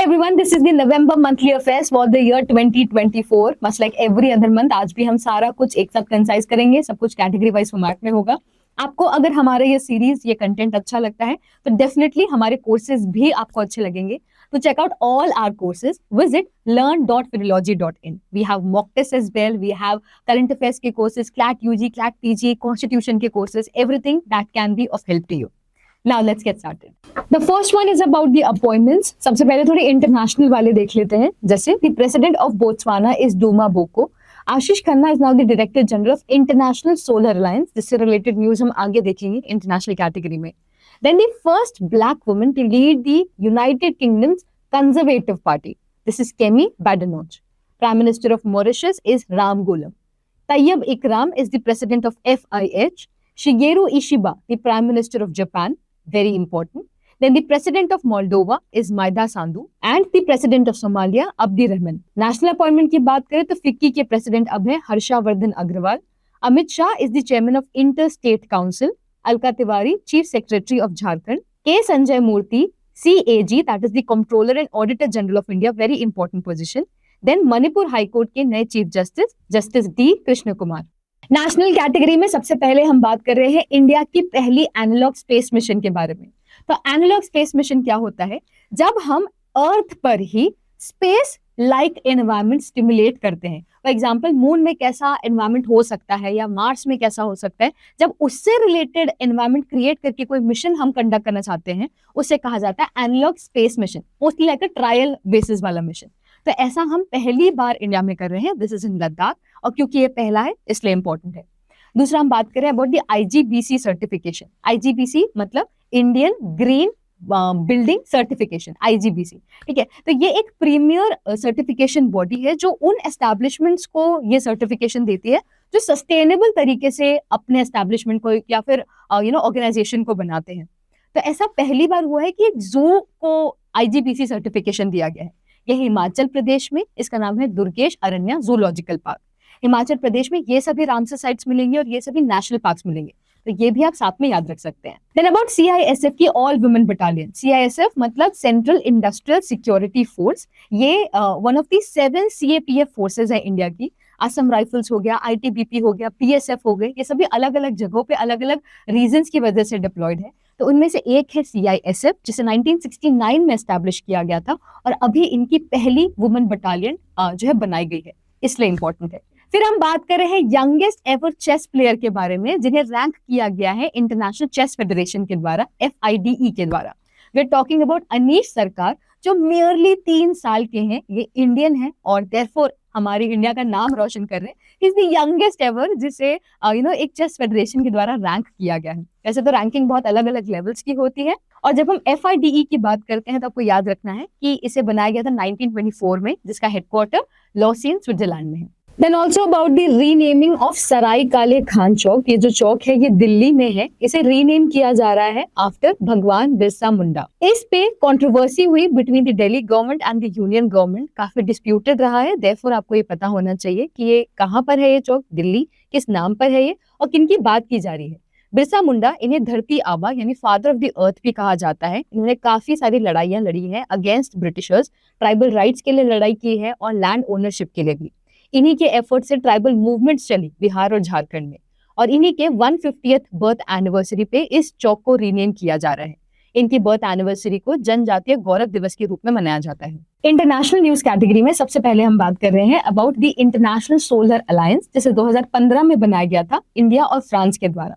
everyone, this is the November monthly affairs for the year 2024. Much like every other month, आज भी हम सारा कुछ एक साथ कंसाइज करेंगे, सब कुछ कैटेगरी वाइज फॉर्मेट में होगा। आपको अगर हमारा ये सीरीज ये कंटेंट अच्छा लगता है तो डेफिनेटली हमारे कोर्सेज भी आपको अच्छे लगेंगे। तो check out all our courses. Visit learn.philology.in. We have mock tests as well. We have current affairs के courses, CLAT UG, CLAT PG, Constitution के courses, everything that can be of help to you. Now let's get started. The first one is about the appointments. सबसे पहले थोड़े international वाले देख लेते हैं। जैसे the president of Botswana is Duma Boko. Ashish Khanna is now the director general of International Solar Alliance. जिससे related news हम आगे देखेंगे इंटरनेशनल कैटेगरी में। Then the first black woman to lead the United Kingdom's Conservative Party. This is Kemi Badenoch. Prime Minister of Mauritius is Ram Ghulam. Tayyib Ikram is the president of FIH. Shigeru Ishiba, the Prime Minister of Japan. Very important. Then the president of Moldova is Maida Sandu and the president of Somalia Abdi Rahman. National appointment की बात करें तो FICCI के president अब है Harshvardhan Agarwal. Amit Shah is the chairman of Interstate Council. Alka Tiwari chief secretary of Jharkhand. K Sanjay Murthy CAG, that is the Comptroller and Auditor General of India, very important position. Then Manipur High Court के नए chief justice Justice D Krishna Kumar. National category में सबसे पहले हम बात कर रहे हैं इंडिया की पहली एनालॉग स्पेस मिशन के बारे में। तो एनालॉग स्पेस मिशन क्या होता है? जब हम अर्थ पर ही स्पेस लाइक एनवायरनमेंट स्टिमुलेट करते हैं। फॉर एग्जांपल मून में कैसा एनवायरनमेंट हो सकता है या मार्स में कैसा हो सकता है, जब उससे रिलेटेड एनवायरनमेंट क्रिएट करके कोई मिशन हम कंडक्ट करना चाहते हैं, उसे कहा जाता है analogue space mission, mostly like a trial basis वाला मिशन। तो ऐसा हम पहली बार इंडिया में कर रहे हैं। दिस इज इन लद्दाख, और क्योंकि ये पहला है इसलिए इंपॉर्टेंट है। दूसरा हम बात करें about the IGBC certification. IGBC मतलब Indian green building certification, IGBC, ठीक है। तो ये एक प्रीमियर सर्टिफिकेशन बॉडी है जो उन एस्टैब्लिशमेंट्स को ये सर्टिफिकेशन देती है जो सस्टेनेबल तरीके से अपने एस्टैब्लिशमेंट को या फिर ऑर्गेनाइजेशन को बनाते हैं। तो ऐसा पहली बार हुआ है कि एक जू को IGBC सर्टिफिकेशन दिया गया है। ये हिमाचल प्रदेश में, इसका नाम है दुर्गेश अरण्या जूलॉजिकल पार्क। हिमाचल प्रदेश में ये सभी रामसर साइट्स मिलेंगे और ये सभी नेशनल पार्क्स मिलेंगे, तो ये भी आप साथ में याद रख सकते हैं। देन अबाउट CISF की ऑल वुमेन बटालियन। CISF मतलब सेंट्रल इंडस्ट्रियल सिक्योरिटी फोर्स। ये one of the 7 CAPF forces है इंडिया की। असम राइफल्स हो गया, ITBP हो गया, PSF हो गए, ये सभी अलग अलग जगहों पे अलग अलग रीजंस की वजह से डिप्लॉयड है। तो उनमें से एक है CISF, जिसे 1969 में एस्टैब्लिश किया गया था, और अभी इनकी पहली वुमेन बटालियन जो है बनाई गई है, इसलिए इंपॉर्टेंट है। फिर हम बात कर रहे हैं यंगेस्ट एवर चेस प्लेयर के बारे में, जिन्हें रैंक किया गया है इंटरनेशनल चेस फेडरेशन के द्वारा, FIDE के द्वारा। We are talking about Anish Sarkar, जो मेयरली 3 साल के हैं। ये इंडियन है और देयरफॉर हमारी इंडिया का नाम रोशन कर रहे हैं। He is the youngest ever जिसे एक चेस फेडरेशन के द्वारा रैंक किया गया है। वैसे तो रैंकिंग बहुत अलग अलग लेवल्स की होती है, और जब हम FIDE की बात करते हैं तो आपको याद रखना है कि इसे बनाया गया था 1924 में, जिसका हेडक्वार्टर लॉसियन स्विट्जरलैंड में है। Then also about the renaming of Sarai Kale Khan चौक। ये जो चौक है ये दिल्ली में है, इसे रीनेम किया जा रहा है आफ्टर भगवान बिरसा मुंडा। इस पे कंट्रोवर्सी हुई between the Delhi government and the union government, काफी डिस्प्यूटेड रहा है। देयरफॉर आपको ये पता होना चाहिए कि ये कहाँ पर है, ये चौक दिल्ली किस नाम पर है ये, और किन की बात की जा रही है। बिरसा मुंडा, इन्हें धरती आबा यानी फादर ऑफ द अर्थ भी कहा जाता है। इन्होंने काफी सारी लड़ाइयां लड़ी हैं अगेंस्ट ब्रिटिशर्स, ट्राइबल राइट्स के लिए लड़ाई की है और लैंड ओनरशिप के लिए भी। इन्हीं के एफर्ट से ट्राइबल मूवमेंट्स चली बिहार और झारखंड में, और इन्हीं के 150th बर्थ एनिवर्सरी पे इस चौक को रीनेम किया जा रहा है। इनकी बर्थ एनिवर्सरी को जनजातीय गौरव दिवस के रूप में मनाया जाता है। इंटरनेशनल न्यूज कैटेगरी में सबसे पहले हम बात कर रहे हैं about the international solar alliance, जिसे 2015 में बनाया गया था इंडिया और फ्रांस के द्वारा।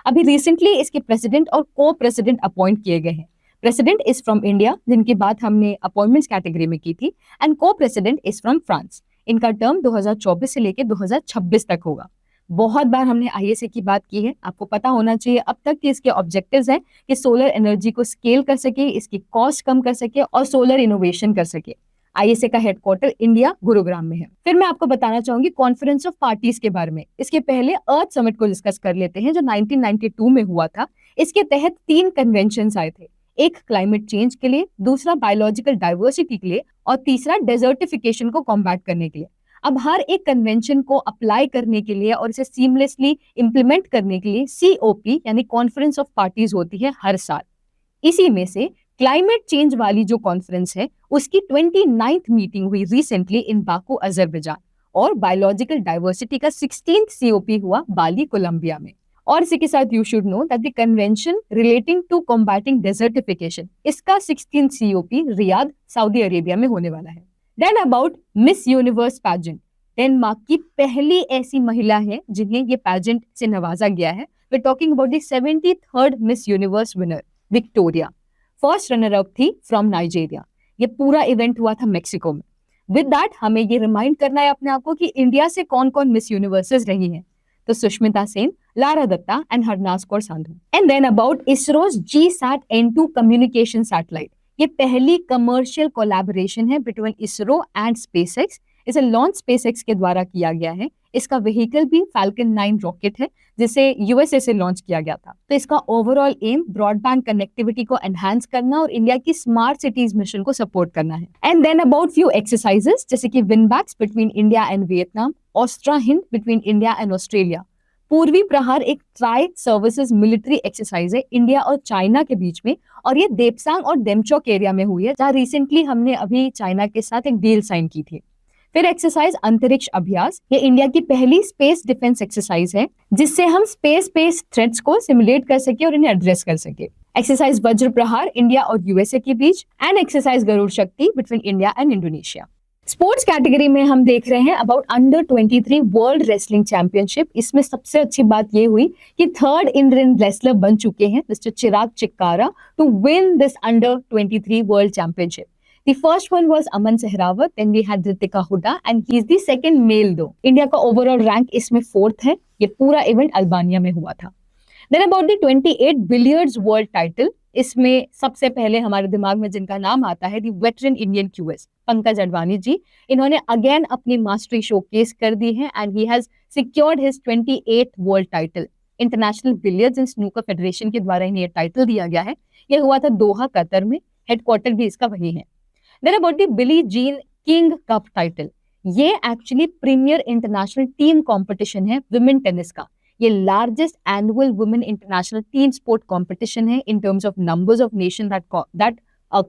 अभी रिसेंटली इसके प्रेसिडेंट और को प्रेसिडेंट अपॉइंट किए गए हैं। प्रेसिडेंट इज फ्रॉम इंडिया, जिनकी बात हमने अपॉइंटमेंट्स कैटेगरी में की थी, एंड को प्रेसिडेंट इज फ्रॉम फ्रांस। इनका टर्म 2024 से लेकर 2026 तक होगा। बहुत बार हमने ISA की बात की है, आपको पता होना चाहिए अब तक कि इसके ऑब्जेक्टिव्स हैं कि सोलर एनर्जी को स्केल कर सके, इसकी कॉस्ट कम कर सके और सोलर इनोवेशन कर सके। ISA का हेडक्वार्टर इंडिया गुरुग्राम में है। फिर मैं आपको बताना चाहूंगी कॉन्फ्रेंस ऑफ पार्टीज के बारे में। इसके पहले अर्थ समिट को डिस्कस कर लेते हैं, जो 1992 में हुआ था। इसके तहत 3 कन्वेंशन आए थे, एक क्लाइमेट चेंज के लिए, दूसरा बायोलॉजिकल डाइवर्सिटी के लिए, और तीसरा डेजर्टिफिकेशन को कॉम्बैट करने के लिए। अब हर एक कन्वेंशन को अप्लाई करने के लिए और इसे सीमलेसली इंप्लीमेंट करने के लिए COP यानी कॉन्फ्रेंस ऑफ पार्टीज होती है हर साल। इसी में से क्लाइमेट चेंज वाली जो कॉन्फ्रेंस है उसकी 29th मीटिंग हुई रिसेंटली इन बाकू अजरबैजान, और बायोलॉजिकल डाइवर्सिटी का 16th COP हुआ बाली कोलंबिया में। और इसी के साथ you should know that the convention relating to combating desertification, इसका 16th COP Riyadh Saudi Arabia में होने वाला है। Then about Miss Universe pageant, Denmark की पहली ऐसी महिला है जिन्हें ये पैजेंट से नवाजा गया है। We talking about the 73rd Miss Universe winner Victoria. First runner up थी फ्रॉम नाइजीरिया। ये पूरा इवेंट हुआ था मेक्सिको में। विद दैट हमें ये रिमाइंड करना है अपने आप को कि इंडिया से कौन कौन मिस यूनिवर्सेस रही हैं। तो Sushmita Sen, Lara Dutta and Harnaaz Kaur Sandhu. And then about ISRO's GSAT-N2 communication satellite, ये पहली कमर्शियल कोलैबोरेशन है बिटवीन इसरो एंड स्पेसएक्स। इसे लॉन्च स्पेसएक्स के द्वारा किया गया है। इसका व्हीकल भी फैल्कन 9 रॉकेट है जिसे यूएसए से लॉन्च किया गया था। तो इसका ओवरऑल एम ब्रॉडबैंड कनेक्टिविटी को एनहांस करना और इंडिया की स्मार्ट सिटीज मिशन को सपोर्ट करना है। And then about few exercises जैसे कि VINBAX between India and Vietnam, AustraHind between India and Australia. Purvi Prahar एक ट्राई सर्विसेज मिलिट्री एक्सरसाइज है इंडिया और चाइना के बीच में, और ये देपसांग और डेमचौक एरिया में हुई है जहां रिसेंटली हमने अभी चाइना के साथ एक डील साइन की थी। फिर एक्सरसाइज अंतरिक्ष अभ्यास, ये इंडिया की पहली स्पेस डिफेंस एक्सरसाइज है जिससे हम स्पेस बेस्ड थ्रेट्स को सिमुलेट कर सके और इन्हें एड्रेस कर सके। एक्सरसाइज वज्र प्रहार इंडिया और यूएसए के बीच, एंड एक्सरसाइज गरुड़ शक्ति between India and Indonesia. Sports category में हम देख रहे हैं about under 23 world wrestling championship. इसमें सबसे अच्छी बात ये हुई कि थर्ड इंडियन रेसलर बन चुके हैं mister Chirag Chikkara to win this under 23 world championship. The first one was Aman Sehrawat, then we had Ritika Huda, and he is the second male though. India का ओवरऑल रैंक इसमें 4th है। ये पूरा event Albania में हुआ था। Then about the 28 billiards world title, इसमें सबसे पहले हमारे दिमाग में जिनका नाम आता है the veteran Indian QS Pankaj Advani ji. इन्होंने अगेन अपनी मास्टरी शोकेस कर दी है and he has secured his 28th world title. International billiards and snooker federation के द्वारा इन्हें टाइटल दिया गया है। यह हुआ था दोहा कतर में, हेडक्वार्टर भी इसका वही है। Then about the Billie Jean King Cup title, ये actually premier international team competition है विमेन टेनिस का। ये largest annual women international team sport competition है in terms of numbers of nation that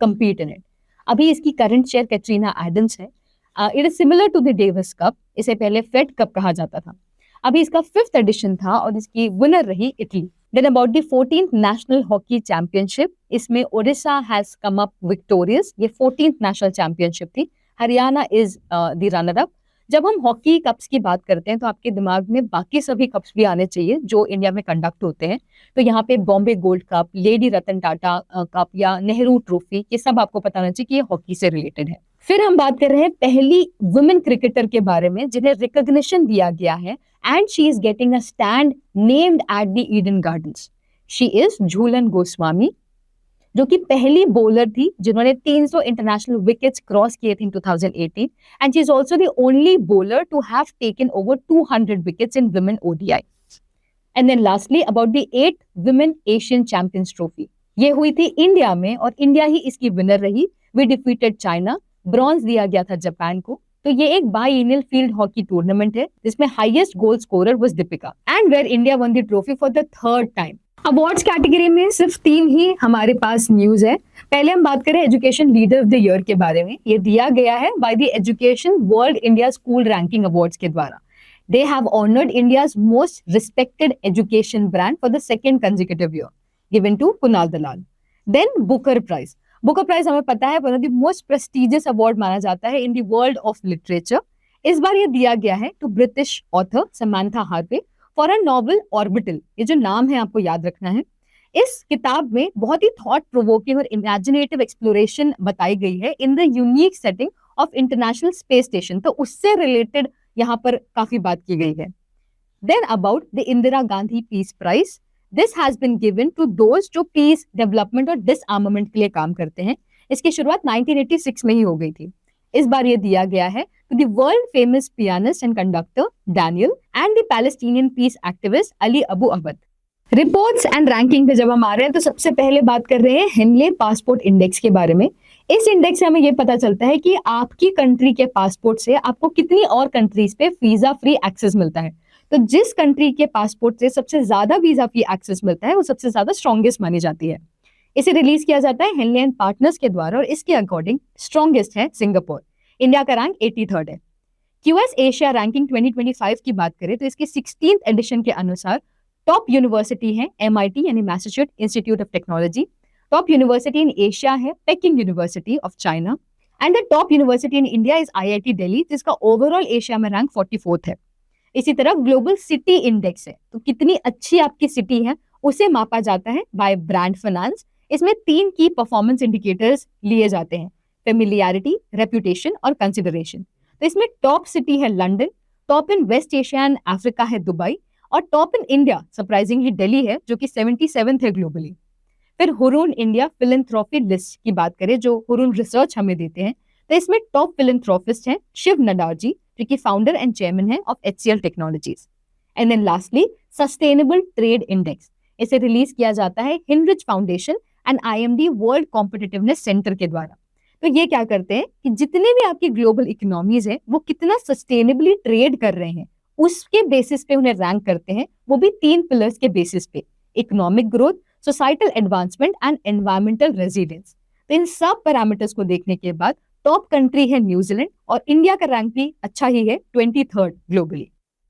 compete in it। अभी इसकी current chair Katrina Adams है। It is similar to the Davis Cup, इसे पहले Fed Cup कहा जाता था। अभी इसका 5th एडिशन था और इसकी विनर रही Italy. Then about the 14th National Hockey Championship, इसमें Odisha has come up victorious। ये 14th नेशनल चैंपियनशिप थी। Haryana is the runner up. जब हम हॉकी कप्स की बात करते हैं तो आपके दिमाग में बाकी सभी कप्स भी आने चाहिए जो इंडिया में कंडक्ट होते हैं। तो यहाँ पे Bombay gold cup, lady Ratan Tata cup या नेहरू ट्रॉफी, ये सब आपको पता होना चाहिए कि ये हॉकी से रिलेटेड है। फिर हम बात कर रहे हैं पहली वुमेन क्रिकेटर के बारे में जिन्हें रिकॉग्निशन दिया गया है and she is getting a stand named at the Eden Gardens। She is Jhulan Goswami, जो कि पहली बॉलर थी जिन्होंने 300 इंटरनेशनल विकेट्स क्रॉस किए थे in 2018, and she is also the only bowler to have taken over 200 wickets in women ODI। And then lastly about the 8th Women Asian Champions Trophy, ये हुई थी इंडिया में और India ही इसकी winner रही। We defeated China, bronze दिया गया था जापान को। तो ये एक बाइएनियल फील्ड हॉकी टूर्नामेंट है जिसमें highest goal scorer was Deepika, and where India won the trophy for the 3rd time. Awards category में सिर्फ 3 ही हमारे पास न्यूज है। पहले हम बात करें education leader of the year के बारे में। ये दिया गया है by the education world India school ranking awards के द्वारा। They have honoured India's most respected education brand for the 2nd consecutive year, given to Kunal Dalal. Then Booker prize, Booker prize हमें पता है one of the most prestigious award माना जाता है in the world of literature. इस बार ये दिया गया है to British author Samantha Harvey for a novel Orbital. ये जो नाम है आपको याद रखना है। इस किताब में बहुत ही थॉट प्रोवोकिंग और इमेजिनेटिव एक्सप्लोरेशन बताई गई है in the unique setting of international space station. तो उससे रिलेटेड यहाँ पर काफी बात की गई है। Then about the Indira Gandhi peace prize, this has been given to those जो पीस डेवलपमेंट और डिसआर्मामेंट के लिए काम करते हैं। इसकी शुरुआत 1986 में ही हो गई थी। इस बार ये दिया गया है to the world famous pianist and conductor Daniel and the Palestinian peace activist Ali Abu Awad. Reports and ranking पे जब हम आ रहे हैं तो सबसे पहले बात कर रहे हैं हेनले पासपोर्ट इंडेक्स के बारे में। इस इंडेक्स से हमें ये पता चलता है कि आपकी कंट्री के पासपोर्ट से आपको कितनी और कंट्रीज पे वीजा फ्री एक्सेस मिलता है। तो जिस कंट्री के पासपोर्ट से सबसे ज्यादा वीजा फ्री एक्सेस मिलता है वो सबसे ज्यादा स्ट्रॉन्गेस्ट मानी जाती है। इसे रिलीज किया जाता है हेनले एंड पार्टनर्स के द्वारा और इसके अकॉर्डिंग स्ट्रॉन्गेस्ट है सिंगापुर। इंडिया का रैंक 83rd है। क्यूएस एशिया रैंकिंग 2025 की बात करें तो इसके 16th एडिशन के अनुसार टॉप यूनिवर्सिटी है MIT यानी Massachusetts Institute of Technology. Top university in Asia है Peking University of China and the top university in India is IIT Delhi, जिसका ओवरऑल एशिया में रैंक 44th है। इसी तरह ग्लोबल सिटी इंडेक्स है, तो कितनी अच्छी आपकी सिटी है उसे मापा जाता है बाय ब्रांड फाइनेंस। इसमें 3 की परफॉर्मेंस इंडिकेटर्स लिए जाते हैं, फेमिलियरिटी, रेपुटेशन और कंसिडरेशन। तो इसमें टॉप सिटी है London, top in West Asia and Africa है दुबई और top in India surprisingly Delhi है जो कि 77th है ग्लोबली। फिर हुरून इंडिया फिलैंथ्रोपी लिस्ट की बात करें जो हुरून रिसर्च हमें देते हैं, तो इसमें टॉप फिलैंथ्रोपिस्ट हैं शिव नडार जी जो कि फाउंडर एंड चेयरमैन है of HCL technologies. And then lastly sustainable trade index, इसे रिलीज किया जाता है Hinrich Foundation and IMD world competitiveness centre के द्वारा। तो ये क्या करते हैं कि जितने भी आपकी ग्लोबल इकोनॉमीज है वो कितना सस्टेनेबली ट्रेड कर रहे हैं उसके बेसिस पे उन्हें रैंक करते हैं, वो भी 3 पिलर्स के बेसिस पे, economic growth, societal advancement and environmental resilience. तो इन सब पैरामीटर्स को देखने के बाद टॉप कंट्री है न्यूजीलैंड और इंडिया का रैंक भी अच्छा ही है 23rd ग्लोबली।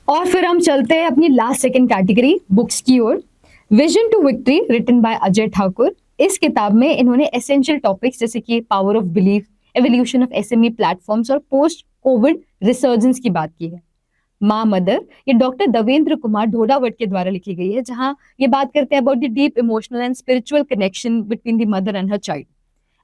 और फिर हम चलते हैं अपनी लास्ट सेकंड कैटेगरी बुक्स की ओर। Vision to victory written by Ajay Thakur. इस किताब में इन्होंने एसेंशियल टॉपिक्स जैसे कि power of belief, evolution of SME platforms और पोस्ट कोविड रिसर्जेंस की बात की है। माँ मदर ये डॉक्टर देवेंद्र कुमार ढोडावट के द्वारा लिखी गई है, जहां ये बात करते हैं about the deep emotional and spiritual connection between the mother and her child.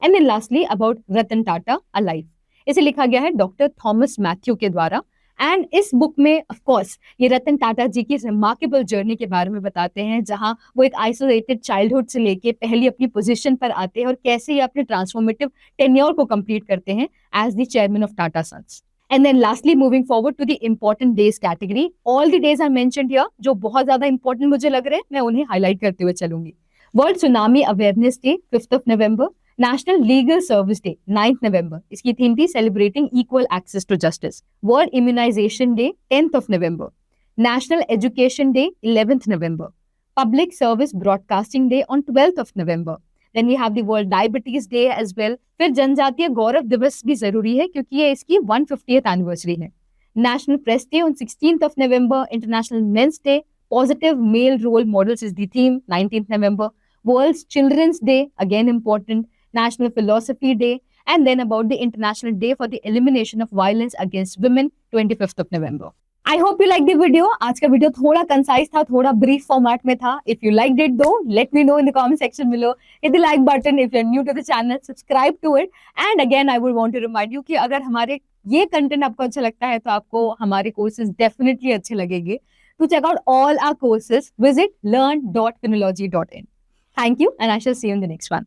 And then lastly about Ratan Tata a life, इसे लिखा गया है डॉक्टर थॉमस मैथ्यू के द्वारा। एंड इस बुक में ऑफ कोर्स ये रतन टाटा जी की रिमार्केबल जर्नी के बारे में बताते हैं, जहां वो एक आइसोलेटेड चाइल्डहुड से लेके पहली अपनी पोजीशन पर आते हैं और कैसे ये अपने ट्रांसफॉर्मेटिव टेन्योर को कंप्लीट करते हैं as the chairman of Tata Sons. And then lastly, moving forward to the important days category, all the days I mentioned here, जो बहुत ज्यादा important मुझे लग रहे हैं, मैं उन्हें highlight करते हुए चलूंगी। World tsunami awareness day 5th of November, national legal service day 9th November, इसकी थीम थी celebrating equal access to justice. World immunisation day 10th of November, national education day 11th November, public service broadcasting day on 12th of November, then we have the world diabetes day as well. फिर जनजातीय गौरव दिवस भी जरूरी है क्योंकि ये इसकी 150th anniversary है। National press day on 16th of November, international men's day, positive male role models is the theme 19th November, world children's day again important, national philosophy day and then about the international day for the elimination of violence against women 25th of November। I hope you like the video. आज का video थोड़ा concise था, थोड़ा brief format में था। If you like it though, let me know in the comment section below. Hit the like button if you are new to the channel, subscribe to it. And again I would want to remind you कि अगर हमारे ये content आपको अच्छा लगता है तो आपको हमारे कोर्सेज डेफिनेटली अच्छे लगेंगे। To check out all our courses, visit learn.finology.in। Thank you and I shall see you in the next one.